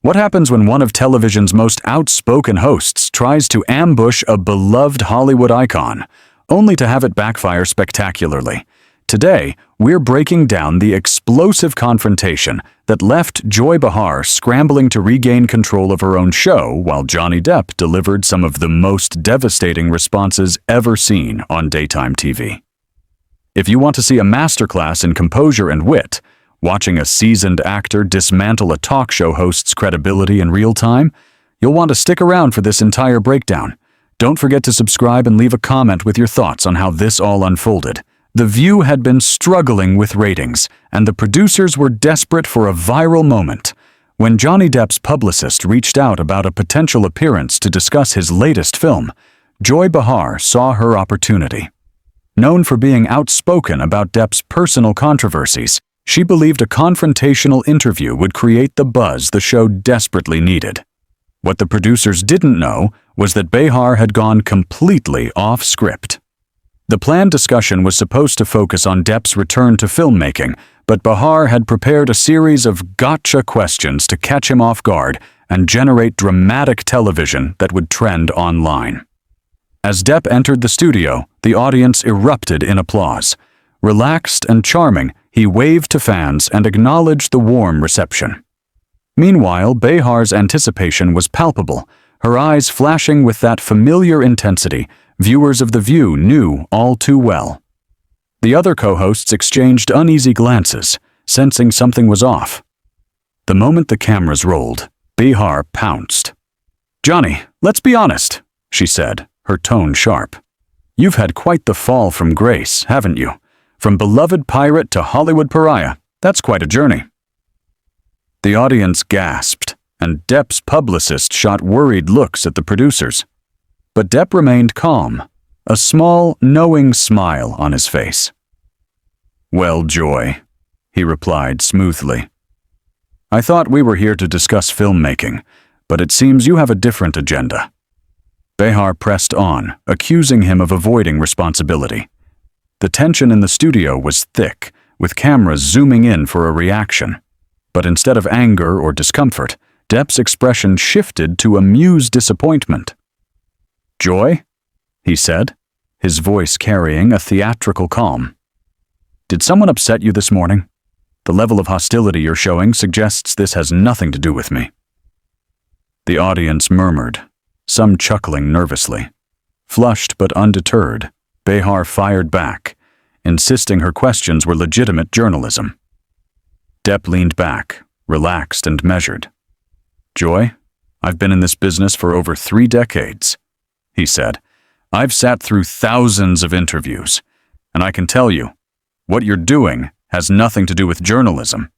What happens when one of television's most outspoken hosts tries to ambush a beloved Hollywood icon, only to have it backfire spectacularly? Today, we're breaking down the explosive confrontation that left Joy Behar scrambling to regain control of her own show while Johnny Depp delivered some of the most devastating responses ever seen on daytime TV. If you want to see a masterclass in composure and wit, watching a seasoned actor dismantle a talk show host's credibility in real time, you'll want to stick around for this entire breakdown. Don't forget to subscribe and leave a comment with your thoughts on how this all unfolded. The View had been struggling with ratings, and the producers were desperate for a viral moment. When Johnny Depp's publicist reached out about a potential appearance to discuss his latest film, Joy Behar saw her opportunity. Known for being outspoken about Depp's personal controversies, she believed a confrontational interview would create the buzz the show desperately needed. What the producers didn't know was that Behar had gone completely off script. The planned discussion was supposed to focus on Depp's return to filmmaking, but Behar had prepared a series of gotcha questions to catch him off guard and generate dramatic television that would trend online. As Depp entered the studio, the audience erupted in applause. Relaxed and charming, he waved to fans and acknowledged the warm reception. Meanwhile, Behar's anticipation was palpable, her eyes flashing with that familiar intensity viewers of The View knew all too well. The other co-hosts exchanged uneasy glances, sensing something was off. The moment the cameras rolled, Behar pounced. "Johnny, let's be honest," she said, her tone sharp. "You've had quite the fall from grace, haven't you? From beloved pirate to Hollywood pariah. That's quite a journey." The audience gasped, and Depp's publicist shot worried looks at the producers. But Depp remained calm, a small, knowing smile on his face. "Well, Joy," he replied smoothly. "I thought we were here to discuss filmmaking, but it seems you have a different agenda." Behar pressed on, accusing him of avoiding responsibility. The tension in the studio was thick, with cameras zooming in for a reaction. But instead of anger or discomfort, Depp's expression shifted to amused disappointment. "Joy?" he said, his voice carrying a theatrical calm. "Did someone upset you this morning? The level of hostility you're showing suggests this has nothing to do with me." The audience murmured, some chuckling nervously. Flushed but undeterred, Behar fired back, insisting her questions were legitimate journalism. Depp leaned back, relaxed and measured. "Joy, I've been in this business for over 3 decades. He said, "I've sat through thousands of interviews, and I can tell you, what you're doing has nothing to do with journalism.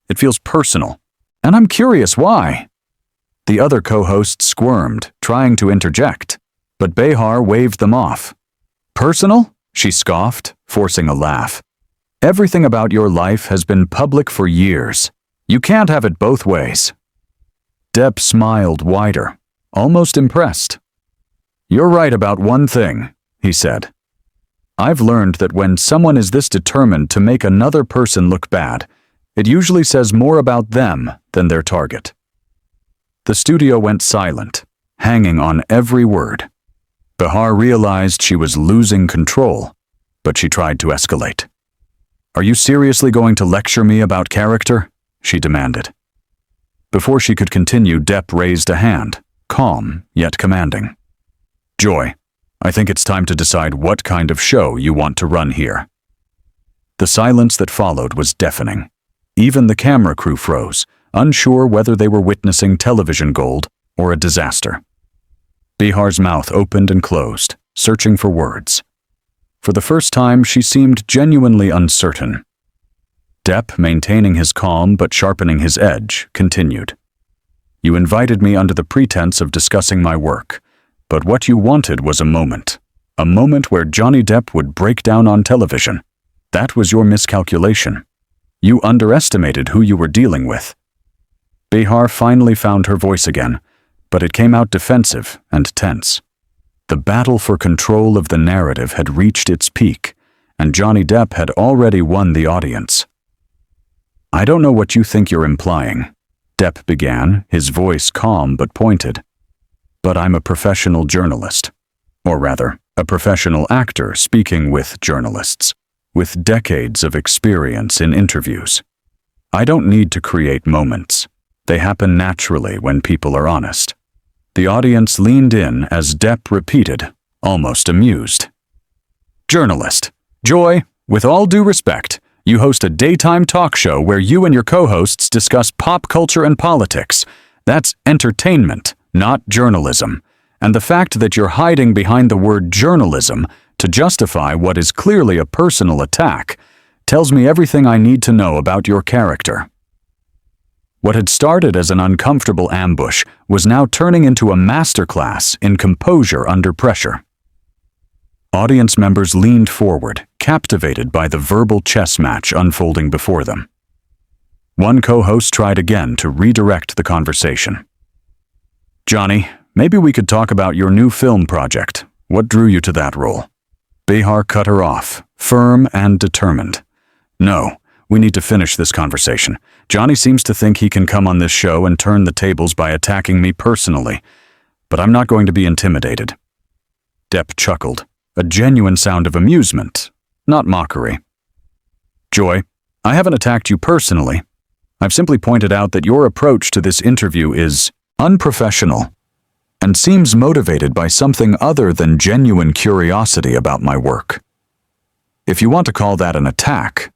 It feels personal, and I'm curious why." The other co-hosts squirmed, trying to interject, but Behar waved them off. "Personal?" she scoffed, forcing a laugh. "Everything about your life has been public for years. You can't have it both ways." Depp smiled wider, almost impressed. "You're right about one thing," he said. "I've learned that when someone is this determined to make another person look bad, it usually says more about them than their target." The studio went silent, hanging on every word. Behar realized she was losing control, but she tried to escalate. "Are you seriously going to lecture me about character?" she demanded. Before she could continue, Depp raised a hand, calm yet commanding. "Joy, I think it's time to decide what kind of show you want to run here." The silence that followed was deafening. Even the camera crew froze, unsure whether they were witnessing television gold or a disaster. Behar's mouth opened and closed, searching for words. For the first time, she seemed genuinely uncertain. Depp, maintaining his calm but sharpening his edge, continued. "You invited me under the pretense of discussing my work. But what you wanted was a moment where Johnny Depp would break down on television. That was your miscalculation. You underestimated who you were dealing with." Behar finally found her voice again, but it came out defensive and tense. The battle for control of the narrative had reached its peak, and Johnny Depp had already won the audience. "I don't know what you think you're implying, Depp began, his voice calm but pointed. "But I'm a professional journalist. Or rather, a professional actor speaking with journalists, with decades of experience in interviews. I don't need to create moments. They happen naturally when people are honest." The audience leaned in as Depp repeated, almost amused. "Journalist. Joy, with all due respect, you host a daytime talk show where you and your co-hosts discuss pop culture and politics. That's entertainment, not journalism. And the fact that you're hiding behind the word journalism to justify what is clearly a personal attack tells me everything I need to know about your character." What had started as an uncomfortable ambush was now turning into a masterclass in composure under pressure. Audience members leaned forward, captivated by the verbal chess match unfolding before them. One co-host tried again to redirect the conversation. "Johnny, maybe we could talk about your new film project. What drew you to that role?" Behar cut her off, firm and determined. "No, we need to finish this conversation. Johnny seems to think he can come on this show and turn the tables by attacking me personally, but I'm not going to be intimidated." Depp chuckled, a genuine sound of amusement, not mockery. "Joy, I haven't attacked you personally. I've simply pointed out that your approach to this interview is unprofessional and seems motivated by something other than genuine curiosity about my work. If you want to call that an attack,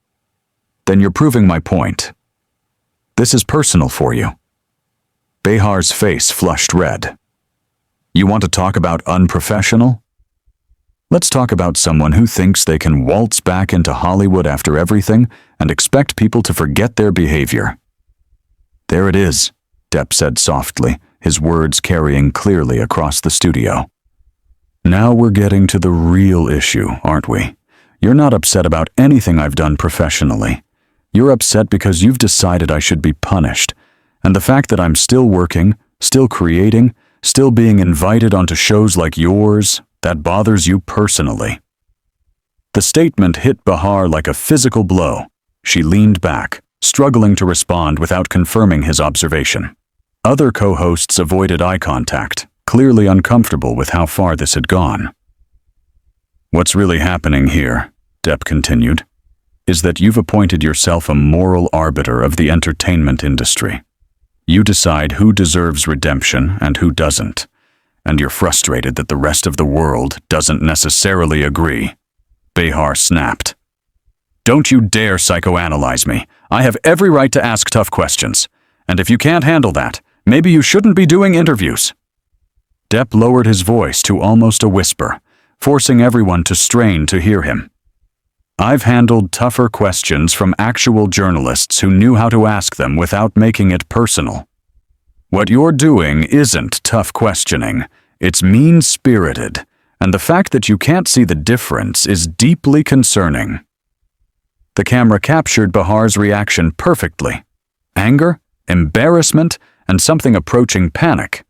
then you're proving my point. This is personal for you." Behar's face flushed red. "You want to talk about unprofessional? Let's talk about someone who thinks they can waltz back into Hollywood after everything and expect people to forget their behavior." "There it is," Depp said softly, his words carrying clearly across the studio. "Now we're getting to the real issue, aren't we? You're not upset about anything I've done professionally. You're upset because you've decided I should be punished, and the fact that I'm still working, still creating, still being invited onto shows like yours, that bothers you personally." The statement hit Behar like a physical blow. She leaned back, struggling to respond without confirming his observation. Other co-hosts avoided eye contact, clearly uncomfortable with how far this had gone. "What's really happening here," Depp continued, "is that you've appointed yourself a moral arbiter of the entertainment industry. You decide who deserves redemption and who doesn't, and you're frustrated that the rest of the world doesn't necessarily agree." Behar snapped. "Don't you dare psychoanalyze me. I have every right to ask tough questions, and if you can't handle that, maybe you shouldn't be doing interviews." Depp lowered his voice to almost a whisper, forcing everyone to strain to hear him. "I've handled tougher questions from actual journalists who knew how to ask them without making it personal. What you're doing isn't tough questioning, it's mean-spirited, and the fact that you can't see the difference is deeply concerning." The camera captured Behar's reaction perfectly. Anger, embarrassment, and something approaching panic.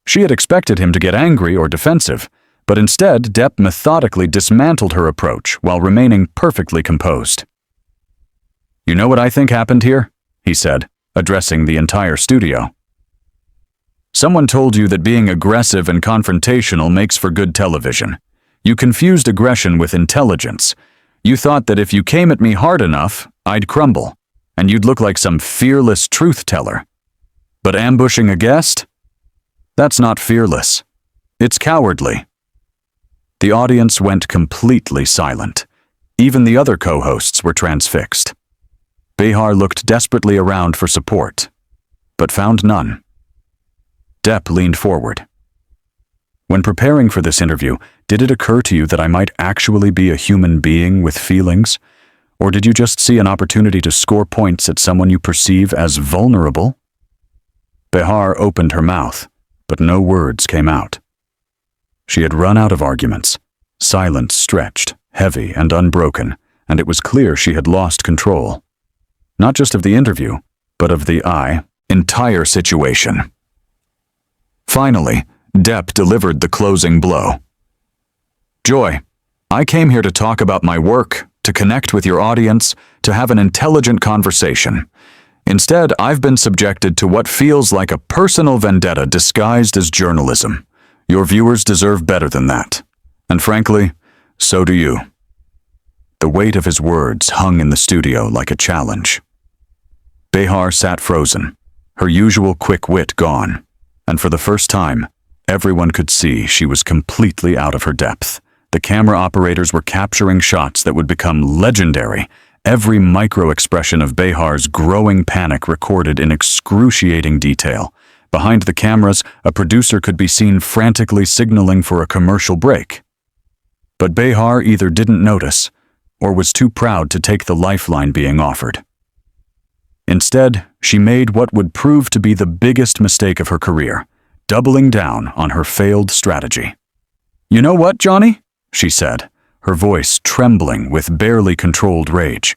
She had expected him to get angry or defensive, but instead Depp methodically dismantled her approach while remaining perfectly composed. "You know what I think happened here?" he said, addressing the entire studio. "Someone told you that being aggressive and confrontational makes for good television. You confused aggression with intelligence. You thought that if you came at me hard enough, I'd crumble, and you'd look like some fearless truth-teller. But ambushing a guest? That's not fearless. It's cowardly." The audience went completely silent. Even the other co-hosts were transfixed. Behar looked desperately around for support, but found none. Depp leaned forward. "When preparing for this interview, did it occur to you that I might actually be a human being with feelings? Or did you just see an opportunity to score points at someone you perceive as vulnerable?" Behar opened her mouth, but no words came out. She had run out of arguments. Silence stretched, heavy and unbroken, and it was clear she had lost control. Not just of the interview, but of the entire situation. Finally, Depp delivered the closing blow. "Joy, I came here to talk about my work, to connect with your audience, to have an intelligent conversation. Instead, I've been subjected to what feels like a personal vendetta disguised as journalism. Your viewers deserve better than that. And frankly, so do you." The weight of his words hung in the studio like a challenge. Behar sat frozen, her usual quick wit gone, and for the first time, everyone could see she was completely out of her depth. The camera operators were capturing shots that would become legendary, every micro-expression of Behar's growing panic recorded in excruciating detail. Behind the cameras, a producer could be seen frantically signaling for a commercial break. But Behar either didn't notice, or was too proud to take the lifeline being offered. Instead, she made what would prove to be the biggest mistake of her career, doubling down on her failed strategy. "You know what, Johnny?" she said, her voice trembling with barely controlled rage.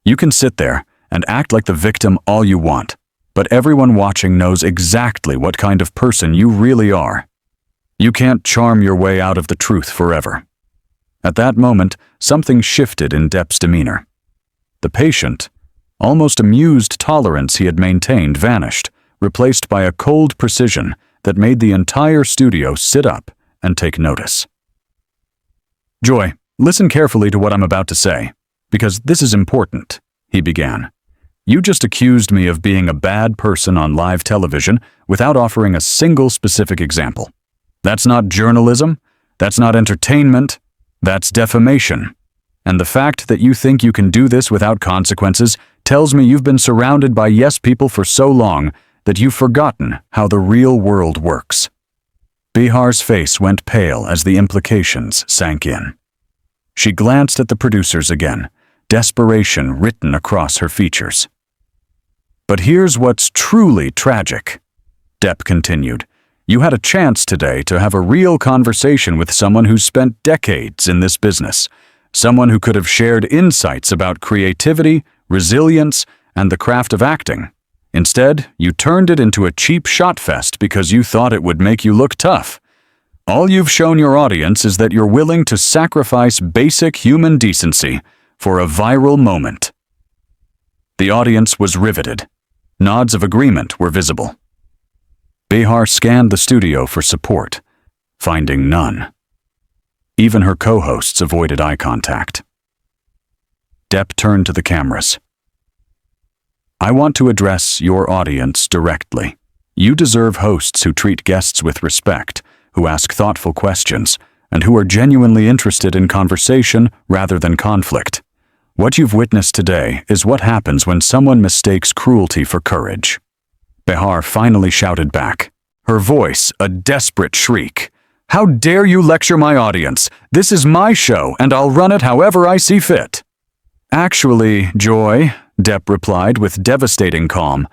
"You can sit there and act like the victim all you want, but everyone watching knows exactly what kind of person you really are. You can't charm your way out of the truth forever." At that moment, something shifted in Depp's demeanor. The patient, almost amused tolerance he had maintained vanished, replaced by a cold precision that made the entire studio sit up and take notice. "Joy, listen carefully to what I'm about to say, because this is important," he began. "You just accused me of being a bad person on live television without offering a single specific example. That's not journalism, that's not entertainment, that's defamation. And the fact that you think you can do this without consequences tells me you've been surrounded by yes people for so long that you've forgotten how the real world works." Behar's face went pale as the implications sank in. She glanced at the producers again, desperation written across her features. "But here's what's truly tragic," Depp continued. "You had a chance today to have a real conversation with someone who's spent decades in this business, someone who could have shared insights about creativity, resilience, and the craft of acting. Instead, you turned it into a cheap shot fest because you thought it would make you look tough. All you've shown your audience is that you're willing to sacrifice basic human decency for a viral moment." The audience was riveted. Nods of agreement were visible. Behar scanned the studio for support, finding none. Even her co-hosts avoided eye contact. Depp turned to the cameras. "I want to address your audience directly. You deserve hosts who treat guests with respect, who ask thoughtful questions, and who are genuinely interested in conversation rather than conflict. What you've witnessed today is what happens when someone mistakes cruelty for courage." Behar finally shouted back, her voice a desperate shriek. "How dare you lecture my audience? This is my show, and I'll run it however I see fit." "Actually, Joy," Depp replied with devastating calm,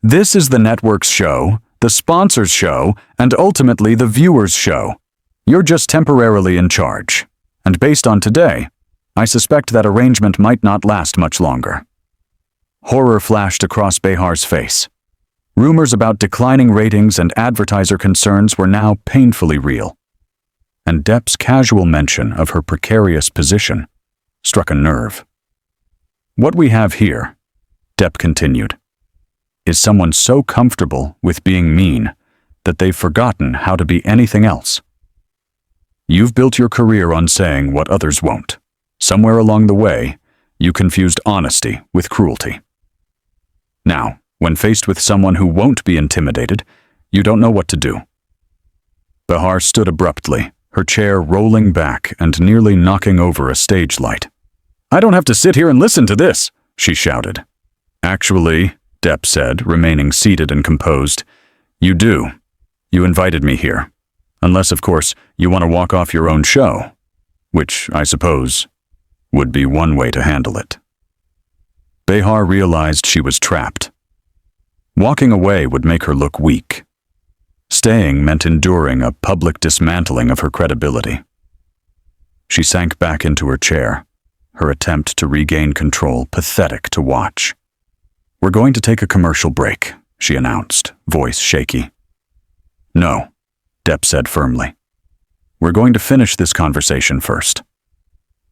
"this is the network's show, the sponsor's show, and ultimately the viewer's show. You're just temporarily in charge. And based on today, I suspect that arrangement might not last much longer." Horror flashed across Behar's face. Rumors about declining ratings and advertiser concerns were now painfully real. And Depp's casual mention of her precarious position struck a nerve. "What we have here," Depp continued, "is someone so comfortable with being mean that they've forgotten how to be anything else. You've built your career on saying what others won't. Somewhere along the way, you confused honesty with cruelty. Now, when faced with someone who won't be intimidated, you don't know what to do." Behar stood abruptly, her chair rolling back and nearly knocking over a stage light. "I don't have to sit here and listen to this," she shouted. "Actually," Depp said, remaining seated and composed, "you do. You invited me here. Unless, of course, you want to walk off your own show, which, I suppose, would be one way to handle it." Behar realized she was trapped. Walking away would make her look weak. Staying meant enduring a public dismantling of her credibility. She sank back into her chair, her attempt to regain control pathetic to watch. "We're going to take a commercial break," she announced, voice shaky. "No," Depp said firmly. "We're going to finish this conversation first."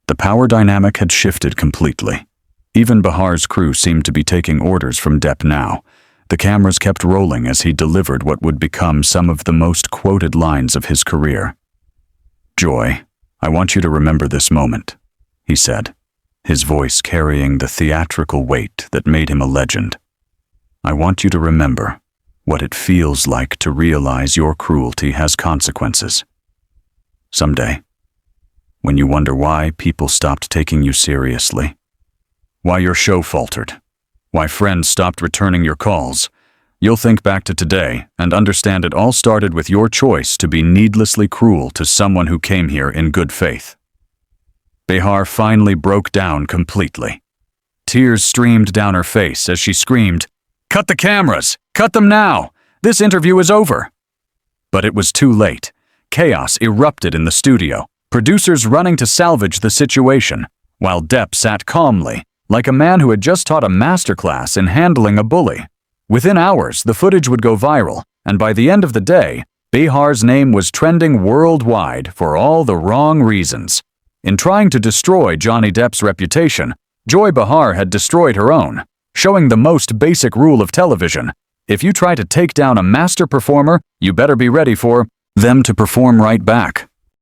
The power dynamic had shifted completely. Even Behar's crew seemed to be taking orders from Depp now. The cameras kept rolling as he delivered what would become some of the most quoted lines of his career. "Joy, I want you to remember this moment," he said, his voice carrying the theatrical weight that made him a legend. "I want you to remember what it feels like to realize your cruelty has consequences. Someday, when you wonder why people stopped taking you seriously, why your show faltered, why friends stopped returning your calls, you'll think back to today and understand it all started with your choice to be needlessly cruel to someone who came here in good faith." Behar finally broke down completely. Tears streamed down her face as she screamed, "Cut the cameras! Cut them now! This interview is over!" But it was too late. Chaos erupted in the studio, producers running to salvage the situation, while Depp sat calmly, like a man who had just taught a masterclass in handling a bully. Within hours, the footage would go viral, and by the end of the day, Behar's name was trending worldwide for all the wrong reasons. In trying to destroy Johnny Depp's reputation, Joy Behar had destroyed her own, showing the most basic rule of television. If you try to take down a master performer, you better be ready for them to perform right back.